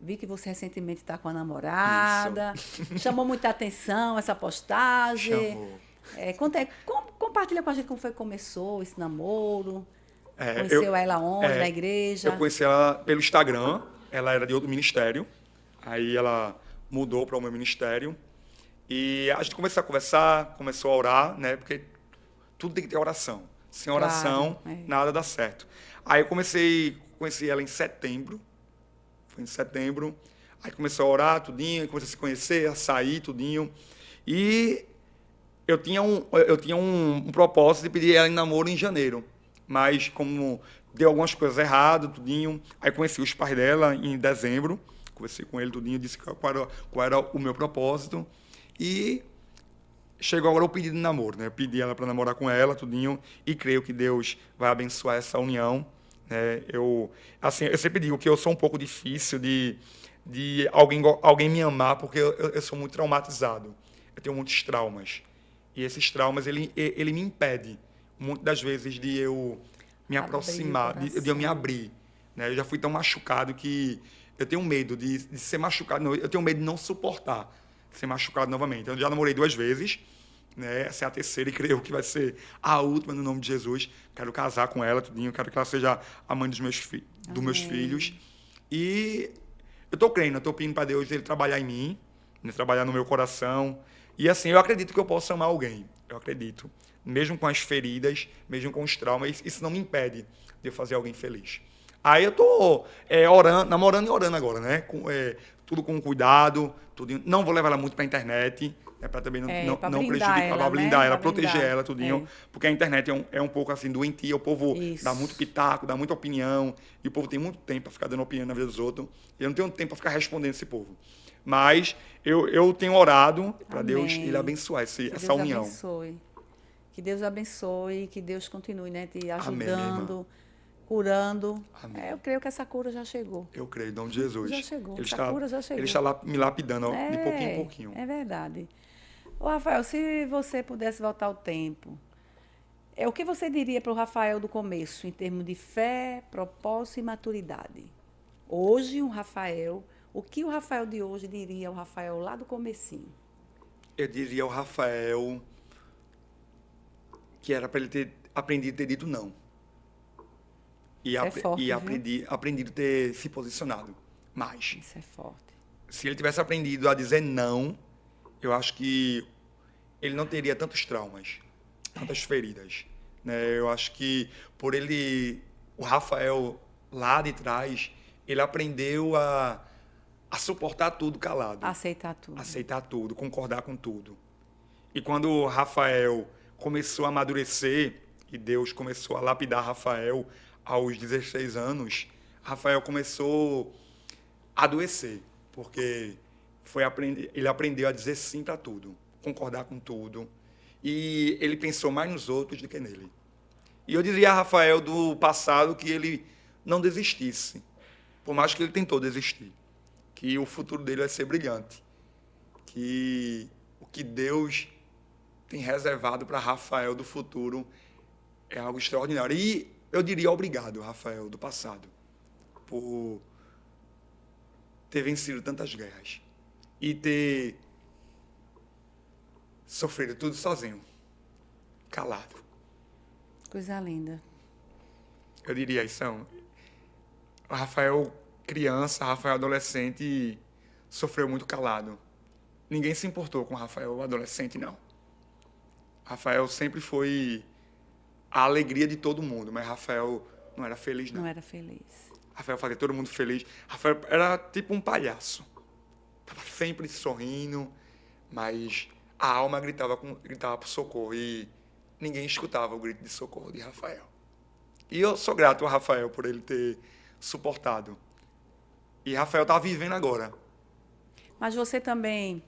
Vi que você recentemente está com a namorada. Chamou muita atenção essa postagem. Chamou. Compartilha com a gente como foi que começou esse namoro. É, Conheceu ela onde? Na igreja? Eu conheci ela pelo Instagram. Ela era de outro ministério. Aí ela mudou para o meu ministério. E a gente começou a conversar, começou a orar, né? Porque tudo tem que ter oração. Sem oração, nada dá certo. Aí eu conheci ela em setembro. Foi em setembro. Aí começou a orar, tudinho, comecei a se conhecer, a sair, tudinho. E eu tinha um propósito de pedir ela em namoro em janeiro. Mas como deu algumas coisas erradas, tudinho. Aí conheci os pais dela em dezembro. Conversei com ele, tudinho, disse qual era o meu propósito. E chegou agora o pedido de namoro, né? Eu pedi ela para namorar com ela, tudinho, e creio que Deus vai abençoar essa união, né? Eu sempre digo que eu sou um pouco difícil de alguém me amar, porque eu sou muito traumatizado. Eu tenho muitos traumas. E esses traumas, ele me impede, muitas das vezes, de eu me aproximar, de eu me abrir, né? Eu já fui tão machucado que eu tenho medo de ser machucado, eu tenho medo de não suportar ser machucado novamente. Eu já namorei 2 vezes, né? Essa é a terceira e creio que vai ser a última no nome de Jesus. Quero casar com ela, tudinho. Quero que ela seja a mãe dos meus filhos. E eu estou crendo, eu estou pedindo para Deus ele trabalhar em mim, né? Trabalhar no meu coração. E assim, eu acredito que eu posso amar alguém. Eu acredito. Mesmo com as feridas, mesmo com os traumas, isso não me impede de eu fazer alguém feliz. Aí eu estou namorando e orando agora, né? Tudo com cuidado, tudo. Não vou levar ela muito para a internet, né? Para também não prejudicar, para blindar ela, proteger ela, tudinho. Porque a internet é um pouco assim doentia, o povo dá muito pitaco, dá muita opinião, e o povo tem muito tempo para ficar dando opinião na vida dos outros. Eu não tenho tempo para ficar respondendo esse povo. Mas eu tenho orado para Deus ele abençoar essa união. Abençoe. Que Deus abençoe, que Deus continue, né, te ajudando. Amém, curando. Eu creio que essa cura já chegou. Eu creio, em nome de Jesus. Já chegou. Essa cura já chegou. Ele está me lapidando de pouquinho em pouquinho. É verdade. Ô, Rafael, se você pudesse voltar ao tempo, o que você diria para o Rafael do começo, em termos de fé, propósito e maturidade? Hoje, o que o Rafael de hoje diria ao Rafael lá do comecinho? Eu diria ao Rafael que era para ele ter aprendido a ter dito não. E aprendido a ter se posicionado mais. Isso é forte. Se ele tivesse aprendido a dizer não, eu acho que ele não teria tantos traumas, tantas feridas, né? Eu acho que o Rafael lá de trás, ele aprendeu a suportar tudo calado. Aceitar tudo, concordar com tudo. E quando o Rafael começou a amadurecer, e Deus começou a lapidar Rafael, aos 16 anos, Rafael começou a adoecer, porque ele aprendeu a dizer sim para tudo, concordar com tudo, e ele pensou mais nos outros do que nele. E eu diria a Rafael do passado que ele não desistisse, por mais que ele tentou desistir, que o futuro dele vai ser brilhante, que o que Deus tem reservado para Rafael do futuro é algo extraordinário. E eu diria obrigado, Rafael, do passado, por ter vencido tantas guerras e ter sofrido tudo sozinho, calado. Coisa linda. Eu diria isso. Rafael criança, Rafael adolescente, sofreu muito calado. Ninguém se importou com Rafael adolescente, não. Rafael sempre foi a alegria de todo mundo, mas Rafael não era feliz, não. Não era feliz. Rafael fazia todo mundo feliz. Rafael era tipo um palhaço. Estava sempre sorrindo, mas a alma gritava por socorro e ninguém escutava o grito de socorro de Rafael. E eu sou grato ao Rafael por ele ter suportado. E Rafael está vivendo agora. Mas você também,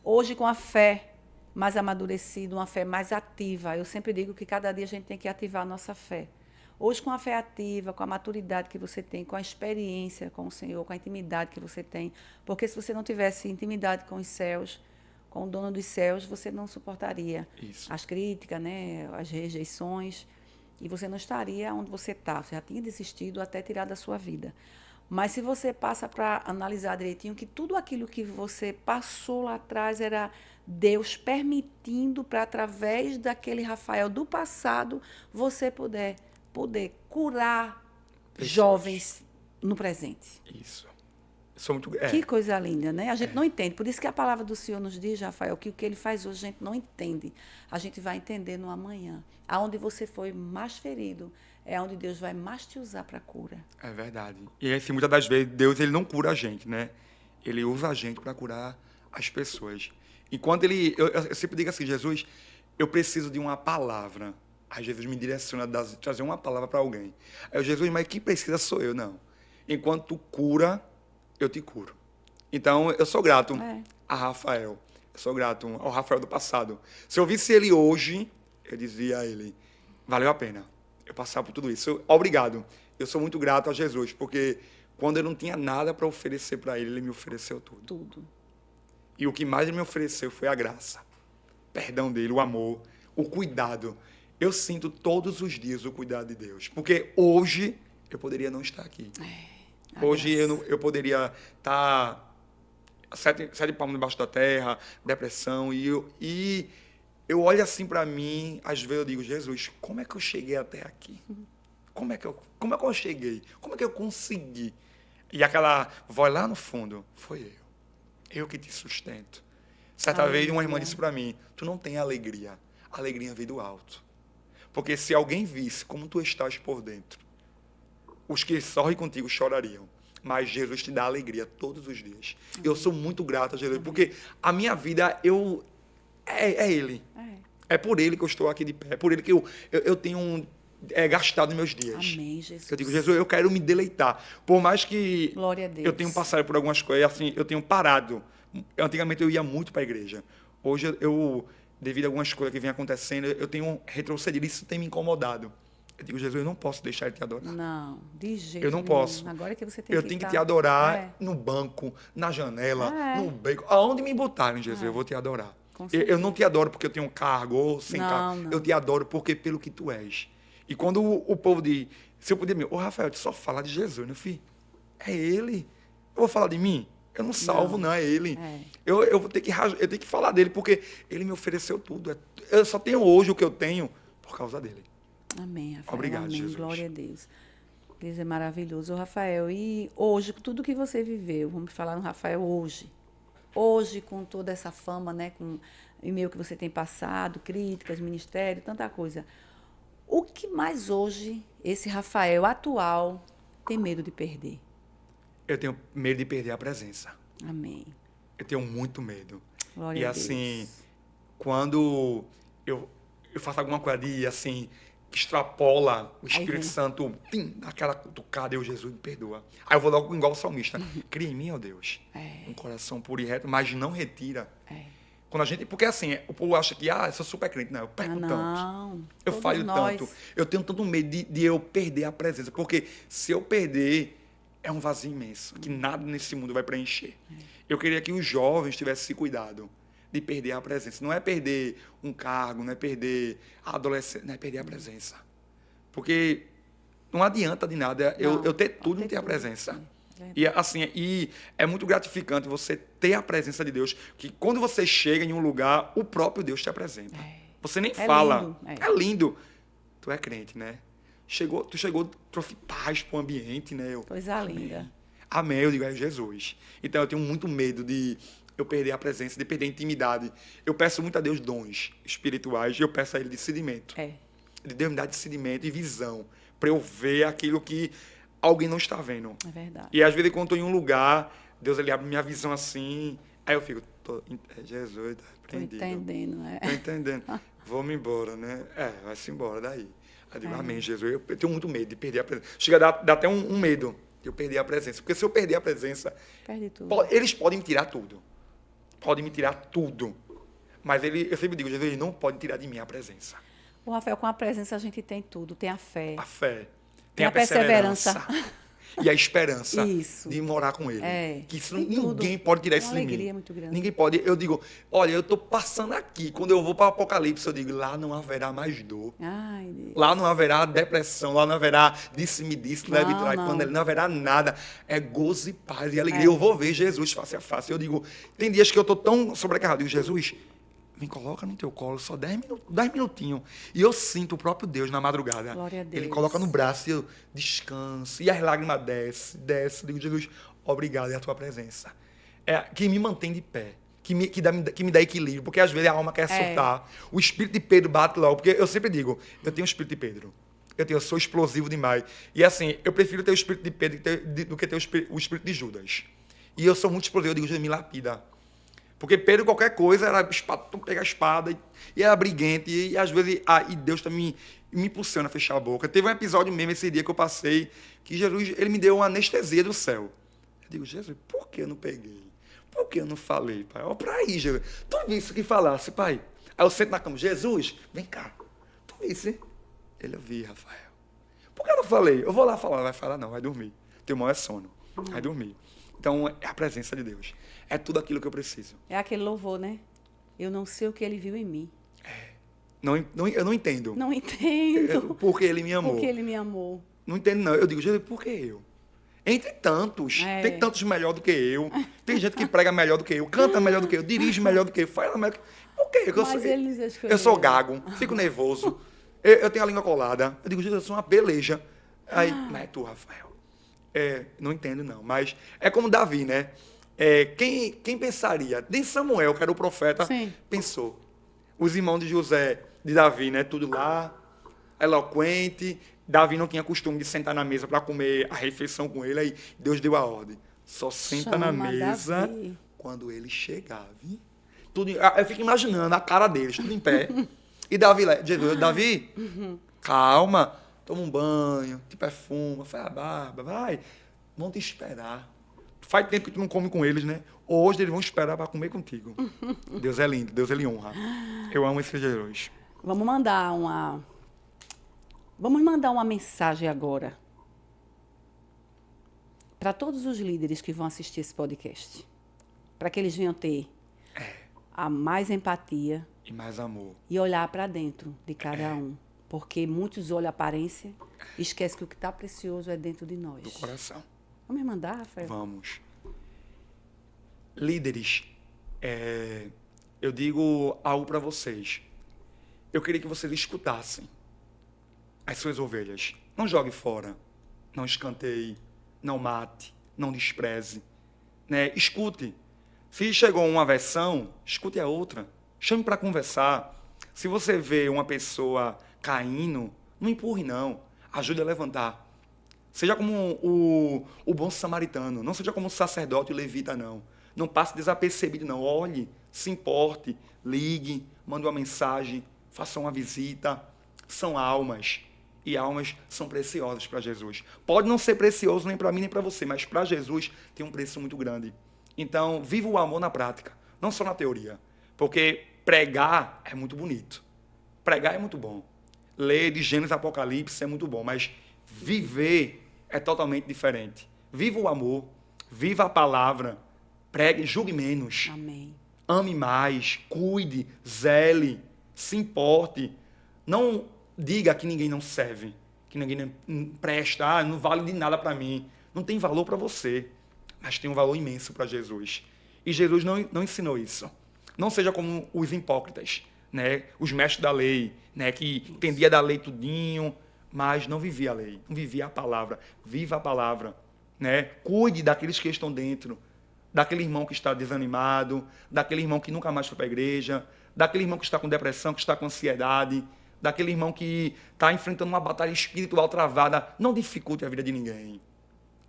hoje com a fé mais amadurecida, uma fé mais ativa, eu sempre digo que cada dia a gente tem que ativar a nossa fé. Hoje, com a fé ativa, com a maturidade que você tem, com a experiência com o Senhor, com a intimidade que você tem, porque se você não tivesse intimidade com os céus, com o dono dos céus, você não suportaria Isso. as críticas, né, as rejeições, e você não estaria onde você está. Você já tinha desistido até tirar da sua vida. Mas se você passa para analisar direitinho que tudo aquilo que você passou lá atrás era Deus permitindo para, através daquele Rafael do passado, você poder curar Pessoas. jovens no presente. Isso. Sou muito... Que coisa linda, né? A gente não entende. Por isso que a palavra do Senhor nos diz, Rafael, que o que ele faz hoje a gente não entende. A gente vai entender no amanhã. Aonde você foi mais ferido, é onde Deus vai mais te usar para cura. É verdade. E assim, muitas das vezes, Deus ele não cura a gente, né? Ele usa a gente para curar as pessoas. Enquanto ele... Eu sempre digo assim, Jesus, eu preciso de uma palavra. Aí Jesus me direciona a trazer uma palavra para alguém. Aí eu, Jesus, mas quem precisa sou eu, não. Enquanto tu cura, eu te curo. Então, eu sou grato a Rafael. Eu sou grato ao Rafael do passado. Se eu visse ele hoje, eu dizia a ele, valeu a pena eu passar por tudo isso. Obrigado. Eu sou muito grato a Jesus, porque quando eu não tinha nada para oferecer para ele, ele me ofereceu tudo. Tudo. E o que mais ele me ofereceu foi a graça. O perdão dele, o amor, o cuidado. Eu sinto todos os dias o cuidado de Deus. Porque hoje eu poderia não estar aqui. Hoje eu poderia estar sete palmos debaixo da terra, depressão. E eu olho assim para mim, às vezes eu digo, Jesus, como é que eu cheguei até aqui? Como é que eu cheguei? Como é que eu consegui? E aquela voz lá no fundo, foi eu. Eu que te sustento. Certa vez uma irmã disse para mim, tu não tem alegria. A alegria vem do alto. Porque se alguém visse como tu estás por dentro, os que sorrem contigo chorariam. Mas Jesus te dá alegria todos os dias. Eu sou muito grato a Jesus, porque a minha vida, é Ele. É por Ele que eu estou aqui de pé. É por Ele que eu tenho gastado meus dias. Amém, Jesus. Eu digo, Jesus, eu quero me deleitar. Por mais que Glória a Deus. eu tenha passado por algumas coisas, assim, eu tenho parado. Antigamente eu ia muito para a igreja. Hoje devido a algumas coisas que vêm acontecendo, eu tenho retrocedido. Isso tem me incomodado. Eu digo, Jesus, eu não posso deixar de te adorar. Não, de jeito Eu não nenhum. posso. Agora que você tem Eu tenho que te adorar no banco, na janela, no beco. Aonde me botarem, Jesus, eu vou te adorar. Eu não te adoro porque eu tenho um cargo ou sem cargo. Não. Eu te adoro porque pelo que tu és. E quando o povo diz, se eu puder, Rafael, só fala de Jesus, meu filho. É Ele. Eu vou falar de mim? Eu não salvo, não, é Ele. Eu vou ter que falar dele, porque Ele me ofereceu tudo. Eu só tenho hoje o que eu tenho por causa dele. Amém, Rafael. Obrigado, amém. Jesus. Glória a Deus. Deus é maravilhoso. Rafael, e hoje, tudo que você viveu, vamos falar no Rafael hoje. Hoje, com toda essa fama, né, com o e-mail que você tem passado, críticas, ministério, tanta coisa. O que mais hoje esse Rafael atual tem medo de perder? Eu tenho medo de perder a presença. Amém. Eu tenho muito medo. Glória a Deus. E assim, quando eu faço alguma coisa de, assim, que extrapola o Espírito Santo, aquela cutucada, Jesus me perdoa. Aí eu vou logo igual o salmista. Cria em mim, ó Deus, um coração puro e reto, mas não retira. Quando a gente, porque assim, o povo acha que, eu sou super crente. Não, eu perco tanto. Eu falho tanto. Eu tenho tanto medo de eu perder a presença. Porque se eu perder, é um vazio imenso, que nada nesse mundo vai preencher. Eu queria que os jovens tivessem esse cuidado de perder a presença. Não é perder um cargo, não é perder a adolescência, não é perder a presença. Porque não adianta de nada eu ter tudo e não ter a presença. E assim, é muito gratificante você ter a presença de Deus, que quando você chega em um lugar, o próprio Deus te apresenta. Você nem fala. Lindo. É lindo. Tu é crente, né? Tu chegou, trouxe paz pro ambiente, né? Coisa linda. Amém, eu digo, é Jesus. Então eu tenho muito medo de eu perder a presença, de perder a intimidade. Eu peço muito a Deus dons espirituais e eu peço a Ele discernimento. De Deus me dar discernimento e visão para eu ver aquilo que alguém não está vendo. É verdade. E às vezes, quando estou em um lugar, Deus ele abre minha visão assim, aí eu fico, Jesus, tá prendido. Tô entendendo, né? Tô entendendo. Vou-me embora, né? Vai-se embora daí. Aí eu digo, amém, Jesus. Eu tenho muito medo de perder a presença. Chega a dar até um medo de eu perder a presença. Porque se eu perder a presença, perde tudo. Eles podem me tirar tudo. Podem me tirar tudo. Mas eu sempre digo, Jesus, ele não pode tirar de mim a presença. O Rafael, com a presença a gente tem tudo. Tem a fé. A fé. Tem a perseverança. e a esperança Isso. de morar com ele. É, Que isso tem ninguém tudo. pode tirar isso Uma de mim. alegria muito grande. Ninguém pode. Eu digo, olha, eu estou passando aqui. Quando eu vou para o Apocalipse, eu digo, lá não haverá mais dor. Ai, Deus. Lá não haverá depressão, lá não haverá disse-me disse, leve e Não, trai, não. panela, não haverá nada. É gozo e paz e alegria. Eu vou ver Jesus face a face. Eu digo, tem dias que eu estou tão sobrecarregado. Eu digo, Jesus, me coloca no teu colo só 10 minutinhos. E eu sinto o próprio Deus na madrugada. Glória a Deus. Ele coloca no braço e eu descanso. E as lágrimas descem. Eu digo, Jesus, obrigado, é a tua presença. É que me mantém de pé. Que me dá equilíbrio. Porque às vezes a alma quer surtar. O espírito de Pedro bate logo. Porque eu sempre digo, eu tenho o espírito de Pedro. Eu sou explosivo demais. E assim, eu prefiro ter o espírito de Pedro do que ter o espírito de Judas. E eu sou muito explosivo. Eu digo, Jesus, me lapida. Porque Pedro, qualquer coisa, era pegar a espada e era briguente. E às vezes, e Deus também me impulsiona a fechar a boca. Teve um episódio mesmo esse dia que eu passei, que Jesus, ele me deu uma anestesia do céu. Eu digo, Jesus, por que eu não peguei? Por que eu não falei, pai? Olha pra aí, Jesus. Tu visse que falasse, pai. Aí eu sento na cama, Jesus, vem cá. Tu visse? Ele, eu vi, Rafael. Por que eu não falei? Eu vou lá falar. Vai falar, não, vai dormir. Teu maior é sono. Vai dormir. Então, é a presença de Deus. É tudo aquilo que eu preciso. É aquele louvor, né? Eu não sei o que ele viu em mim. Eu não entendo. Não entendo. Porque ele me amou. Porque ele me amou. Não entendo, não. Eu digo, Jesus, por que eu? Entre tantos. É. Tem tantos melhor do que eu. Tem gente que prega melhor do que eu, canta melhor do que eu, dirige melhor do que eu, faz melhor do que eu. Por quê? Mas ele nos escolheu. Eu sou gago, fico nervoso. Eu tenho a língua colada. Eu digo, Jesus, eu sou uma peleja. Aí, mas é tu, Rafael. Não entendo, não. Mas é como Davi, né? Quem pensaria? Nem Samuel, que era o profeta, Sim. pensou. Os irmãos de José, de Davi, né? Tudo lá, eloquente. Davi não tinha costume de sentar na mesa para comer a refeição com ele. Aí Deus deu a ordem. Só senta na Chama mesa Davi. quando ele chegar. Viu? Eu fico imaginando a cara deles, tudo em pé. E Davi lá, Jesus, Davi, calma, toma um banho, te perfuma, faz a barba, vai. Vão te esperar. Faz tempo que tu não come com eles, né? Hoje eles vão esperar para comer contigo. Deus é lindo, Deus ele honra. Eu amo esse Jesus. Vamos mandar uma mensagem agora para todos os líderes que vão assistir esse podcast. Para que eles venham ter a mais empatia E mais amor. e olhar para dentro de cada um. Porque muitos olham a aparência e esquecem que o que está precioso é dentro de nós. Do coração. Vamos mandar, Rafael? Vamos. Líderes, eu digo algo para vocês. Eu queria que vocês escutassem as suas ovelhas. Não jogue fora. Não escanteie. Não mate. Não despreze. Né? Escute. Se chegou uma versão, escute a outra. Chame para conversar. Se você vê uma pessoa caindo, não empurre, não. Ajude a levantar. Seja como o bom samaritano. Não seja como o sacerdote e o levita, não. Não passe desapercebido, não. Olhe, se importe, ligue, mande uma mensagem, faça uma visita. São almas. E almas são preciosas para Jesus. Pode não ser precioso nem para mim nem para você, mas para Jesus tem um preço muito grande. Então, viva o amor na prática, não só na teoria. Porque pregar é muito bonito. Pregar é muito bom. Ler de Gênesis e Apocalipse é muito bom, mas viver é totalmente diferente. Viva o amor, viva a palavra, pregue, julgue menos. Amém. Ame mais, cuide, zele, se importe. Não diga que ninguém não serve, que ninguém não presta, não vale de nada para mim. Não tem valor para você, mas tem um valor imenso para Jesus. E Jesus não ensinou isso. Não seja como os hipócritas, né? Os mestres da lei, né? Que entendia da lei tudinho, mas não vivia a lei, não vivia a palavra. Viva a palavra, né? Cuide daqueles que estão dentro, daquele irmão que está desanimado, daquele irmão que nunca mais foi para a igreja, daquele irmão que está com depressão, que está com ansiedade, daquele irmão que está enfrentando uma batalha espiritual travada. Não dificulte a vida de ninguém.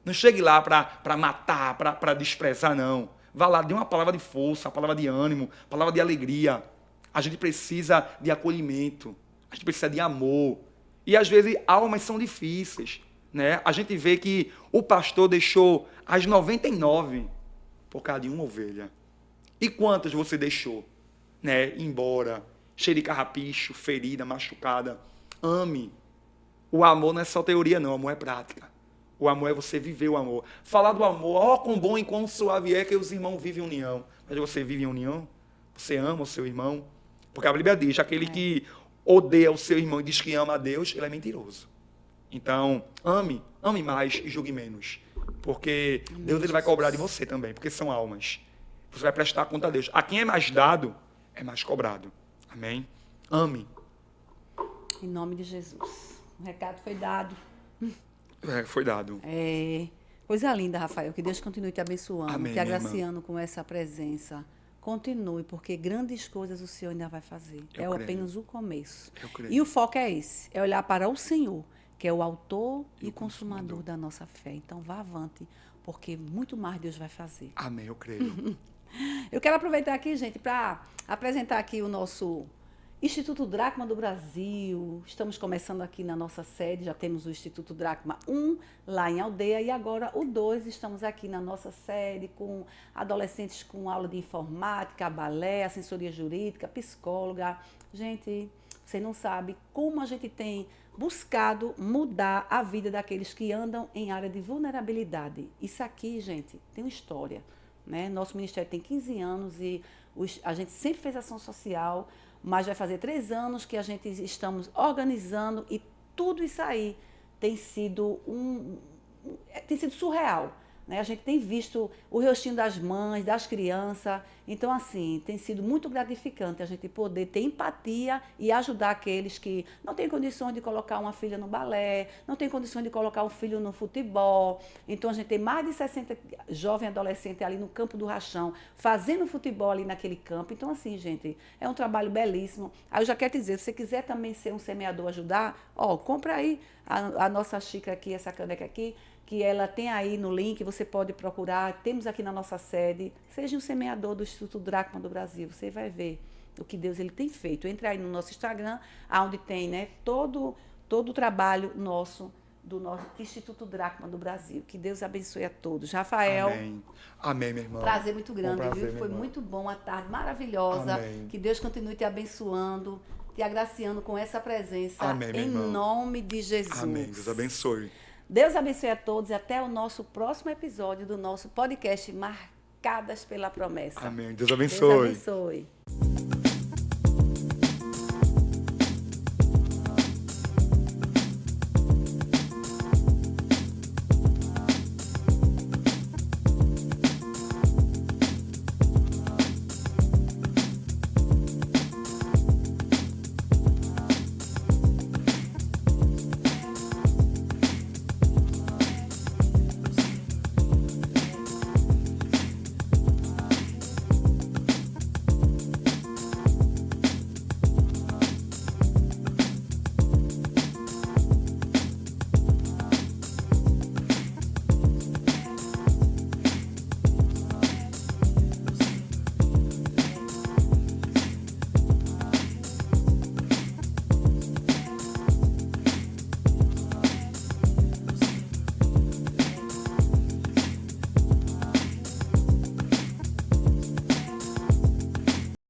Não chegue lá para matar, para desprezar, não. Vá lá, dê uma palavra de força, uma palavra de ânimo, uma palavra de alegria. A gente precisa de acolhimento, a gente precisa de amor. E às vezes almas são difíceis, né? A gente vê que o pastor deixou as 99 por causa de uma ovelha. E quantas você deixou, né? Ir embora, cheio de carrapicho, ferida, machucada. Ame. O amor não é só teoria, não. O amor é prática. O amor é você viver o amor. Falar do amor, ó, quão bom e quão suave é que os irmãos vivem em união. Mas você vive em união? Você ama o seu irmão? Porque a Bíblia diz, aquele que odeia o seu irmão e diz que ama a Deus, ele é mentiroso. Então, ame mais e julgue menos. Porque Deus ele vai cobrar de você também, porque são almas. Você vai prestar conta a Deus. A quem é mais dado, é mais cobrado. Amém? Ame. Em nome de Jesus. O recado foi dado. Foi dado. Coisa linda, Rafael. Que Deus continue te abençoando, Amém, te agraciando com essa presença. Continue, porque grandes coisas o Senhor ainda vai fazer. Eu creio. Apenas o começo. Eu creio. E o foco é esse, é olhar para o Senhor, que é o autor e consumador da nossa fé. Então vá avante, porque muito mais Deus vai fazer. Amém, eu creio. Eu quero aproveitar aqui, gente, para apresentar aqui o nosso Instituto Dracma do Brasil. Estamos começando aqui na nossa sede, já temos o Instituto Dracma 1 lá em Aldeia e agora o 2, estamos aqui na nossa sede com adolescentes com aula de informática, balé, assessoria jurídica, psicóloga. Gente, você não sabe como a gente tem buscado mudar a vida daqueles que andam em área de vulnerabilidade. Isso aqui, gente, tem uma história, né? Nosso ministério tem 15 anos e a gente sempre fez ação social, mas vai fazer 3 anos que a gente estamos organizando e tudo isso aí tem sido surreal. Né? A gente tem visto o rostinho das mães, das crianças. Então, assim, tem sido muito gratificante a gente poder ter empatia e ajudar aqueles que não têm condições de colocar uma filha no balé, não têm condições de colocar um filho no futebol. Então, a gente tem mais de 60 jovens adolescentes ali no Campo do Rachão, fazendo futebol ali naquele campo. Então, assim, gente, é um trabalho belíssimo. Aí eu já quero dizer, se você quiser também ser um semeador, ajudar, compra aí a nossa xícara aqui, essa caneca aqui, que ela tem aí no link, você pode procurar, temos aqui na nossa sede. Seja um semeador do Instituto Dracma do Brasil, você vai ver o que Deus ele tem feito. Entre aí no nosso Instagram, onde tem, né, todo o trabalho nosso, do nosso Instituto Dracma do Brasil. Que Deus abençoe a todos. Rafael. Amém. Amém, minha irmã. Prazer muito grande, prazer, viu? Foi irmã. muito bom, a tarde maravilhosa. Amém. Que Deus continue te abençoando, te agraciando com essa presença. Amém, minha em irmã. nome de Jesus. Amém. Deus abençoe. Deus abençoe a todos e até o nosso próximo episódio do nosso podcast Marcadas pela Promessa. Amém. Deus abençoe. Deus abençoe.